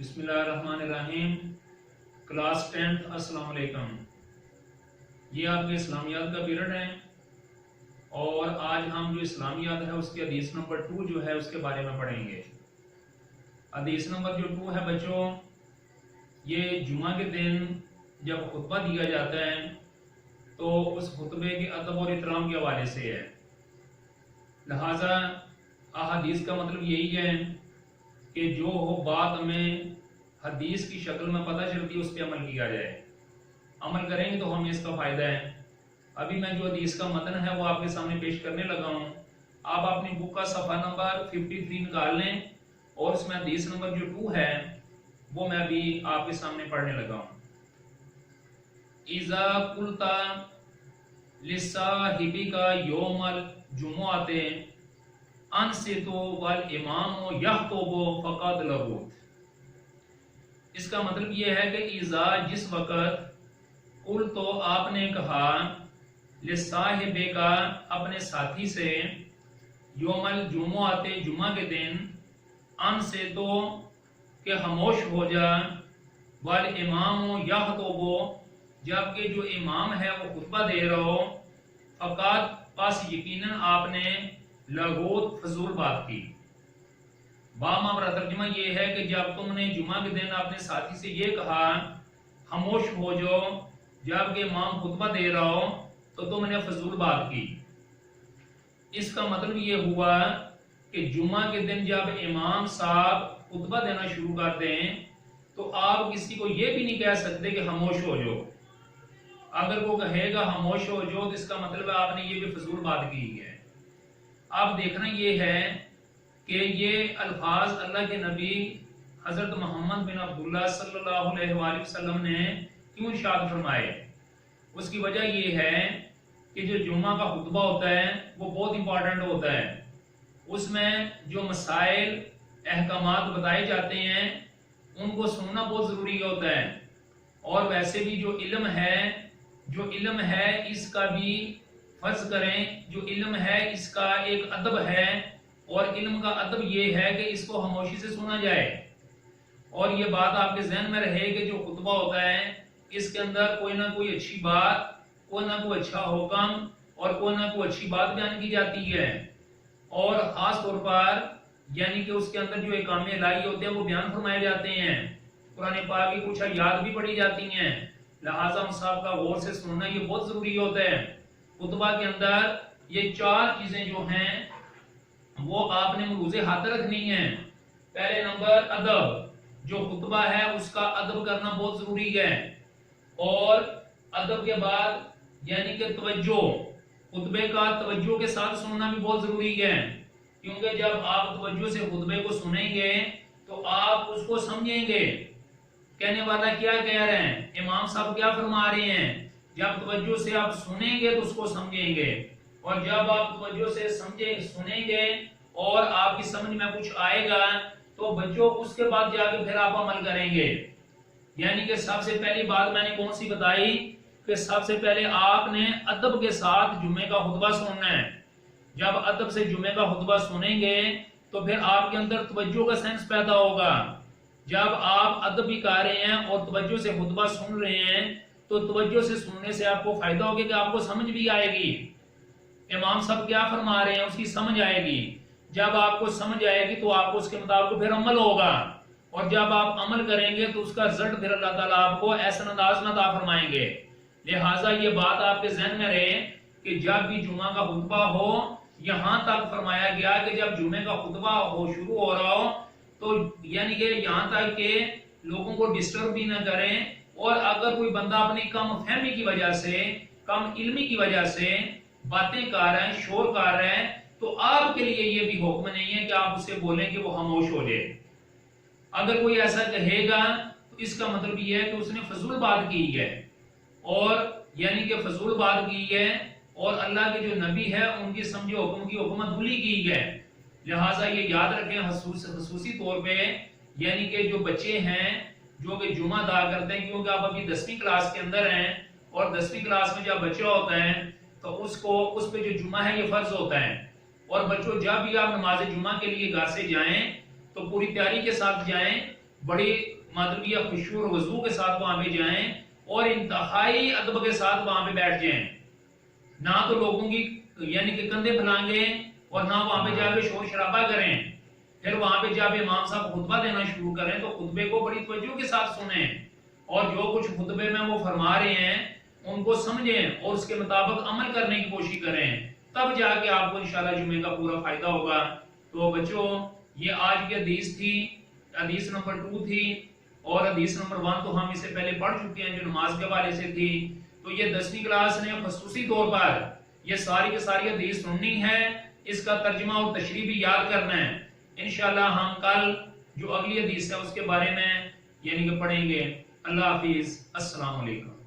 बिस्मिल्लाहिर्रहमानिर्रहीम। Class 10th अस्सलाम वालेकुम। ये आपके इस्लामियात का पीरियड है और आज हम जो इस्लामियात है उसके हदीस नंबर 2 जो है उसके बारे में पढ़ेंगे। हदीस नंबर जो 2 है बच्चों, ये जुमा के दिन जब खुतबा दिया जाता है तो उस खुतबे के अदब और इहतराम के हवाले से है। लिहाजा अहादीस का मतलब यही है कि जो हो बात हमें हदीस की शक्ल में पता चलती है उस पर अमल किया जाए। अमल करेंगे तो हमें इसका फ़ायदा है। अभी मैं जो हदीस का मतन है वो आपके सामने पेश करने लगा हूँ। आप अपनी बुक का सफ़ा नंबर 53 निकाल लें और उसमें हदीस नंबर जो 2 है वो मैं अभी आपके सामने पढ़ने लगा हूँ। इज़ा कुल्ता लिस्साहिबिका यौमल जुमुआते अनसितु वल इमामु यख्तुबु फ़क़द लगूत। इसका मतलब यह है कि इज़ा जिस वक़्त कुल तो आपने कहा लिस्साहिबे का अपने साथी से यौमल जुमुआते जुमा के दिन अन से तो कि खामोश हो जा वल इमामु यख्तुबु जबकि जो इमाम है वो खुतबा दे रहा हो फ़क़द पास यकीनन आपने लगोत फजूल बात की। बामावरा तर्जुमा ये है कि जब तुमने जुमा के दिन अपने साथी से ये कहा खामोश हो जाओ जबकि इमाम खुतबा दे रहा हो तो तुमने फजूल बात की। इसका मतलब ये हुआ कि जुमा के दिन जब इमाम साहब खुतबा देना शुरू कर दें तो आप किसी को ये भी नहीं कह सकते कि खामोश हो जाओ। अगर वो कहेगा खामोश हो जाओ तो इसका मतलब है आपने ये भी फजूल बात की है। अब देखना ये है कि ये अल्फाज अल्लाह के नबी हजरत मोहम्मद बिन अब्दुल्लाह सल्लल्लाहु अलैहि वसल्लम ने क्यों इरशाद फरमाए। उसकी वजह ये है कि जो जुम्मा का खुतबा होता है वो बहुत इंपॉर्टेंट होता है। उसमें जो मसाइल अहकामात बताए जाते हैं उनको सुनना बहुत ज़रूरी होता है। और वैसे भी जो इल्म है इसका भी फर्ज करें, जो इल्म है इसका एक अदब है और इल्म का अदब ये है कि इसको खामोशी से सुना जाए। और ये बात आपके जहन में रहे कि जो खुतबा होता है इसके अंदर कोई ना कोई अच्छी बात, कोई ना कोई अच्छा हुक्म और कोई ना कोई अच्छी बात बयान की जाती है। और ख़ास तौर पर यानी कि उसके अंदर जो एकामे इलाही होते हैं वो बयान फरमाए जाते हैं। कुरान पाक की कुछ याद भी पढ़ी जाती हैं। लिहाजा हम साहब का गौर से सुनना ये बहुत ज़रूरी होता है। खुतबा के अंदर ये 4 चीज़ें जो हैं वो आपने मरूज़े हाथ रखनी है। पहले नंबर अदब, जो खुतबा है उसका अदब करना बहुत ज़रूरी है। और अदब के बाद यानी कि तवज्जो, खुतबे का तवज्जो के साथ सुनना भी बहुत ज़रूरी है। क्योंकि जब आप तवज्जो से खुतबे को सुनेंगे तो आप उसको समझेंगे कहने वाला क्या कह रहे हैं, इमाम साहब क्या फरमा रहे हैं। जब तवज्जो से आप सुनेंगे तो उसको समझेंगे और जब आप तवज्जो से सुनेंगे और आपकी समझ में कुछ आएगा तो बच्चों उसके बाद जाके फिर आप अमल करेंगे। यानी कि सबसे पहली बात मैंने कौन सी बताई कि सबसे पहले आपने अदब के साथ जुमे का खुतबा सुनना है। जब अदब से जुमे का खुतबा सुनेंगे तो फिर आपके अंदर तवज्जो का सेंस पैदा होगा। जब आप अदब भी कर रहे हैं और तवज्जो से खुतबा सुन रहे हैं तो तवज्जो से सुनने से आपको फायदा होगा कि आपको समझ भी आएगी इमाम साहब क्या फरमा रहे हैं, उसकी समझ आएगी। जब आपको समझ आएगी तो आपको उसके मुताबिक फिर अमल होगा और जब आप अमल करेंगे तो उसका रिजल्ट फिर अल्लाह ताला आपको ऐसा अंदाज में अता फरमाएंगे। लिहाजा ये बात आपके जहन में रहे कि जब भी जुमा का खुतबा हो, यहाँ तक फरमाया गया कि जब जुमे का खुतबा हो शुरू हो रहा हो तो यानी कि यहाँ तक के लोगों को डिस्टर्ब भी ना करें। और अगर कोई बंदा अपनी कम फहमी की वजह से, कम इल्मी की वजह से बातें कर रहे हैं, शोर कर रहे हैं तो आपके लिए ये भी हुक्म नहीं है कि आप उससे बोलें कि वो खामोश हो जाए। अगर कोई ऐसा कहेगा तो इसका मतलब ये है कि उसने फजूल बात की है और यानी कि फजूल बात की है और अल्लाह के जो नबी है उनकी समझे हुक्म की हुकूमत भूली की है। लिहाजा ये याद रखें खसूसी तौर पे यानी कि जो बच्चे हैं जो कि जुमा अदा करते हैं, क्योंकि आप अभी 10वीं क्लास के अंदर हैं और 10वीं क्लास में जब बच्चा होता है तो उसको उस पे जो जुमा है ये फर्ज होता है। और बच्चों जब भी आप नमाज जुमा के लिए घर से जाएं तो पूरी तैयारी के साथ जाएं बड़ी मतलब ये खुशू और वजू के साथ वहां पे जाएं और इंतहाई अदब के साथ वहां पे बैठ जाएं, ना तो लोगों की यानी कि कंधे फैलाएंगे और ना वहां पे जाके शोर शराबा करें। फिर वहां पे जब इमाम साहब खुतबा देना शुरू करें तो खुतबे को बड़ी तवज्जो के साथ सुने और जो कुछ खुतबे में वो फरमा रहे हैं उनको समझें और उसके मुताबिक अमल करने की कोशिश करें, तब जाके आपको इंशाल्लाह जुमे का पूरा फायदा होगा। तो बच्चों, ये आज की हदीस थी, हदीस नंबर 2 थी, और हदीस नंबर 1 तो हम इससे पहले पढ़ चुके हैं जो नमाज के हवाले से थी। तो ये 10वीं क्लास ने खसूसी तौर पर ये सारी की सारी हदीस सुननी है, इसका तर्जुमा और तशरीह भी याद करना है। इंशाल्लाह हम कल जो अगली हदीस है उसके बारे में यानी कि पढ़ेंगे। अल्लाह हाफिज, अस्सलाम वालेकुम।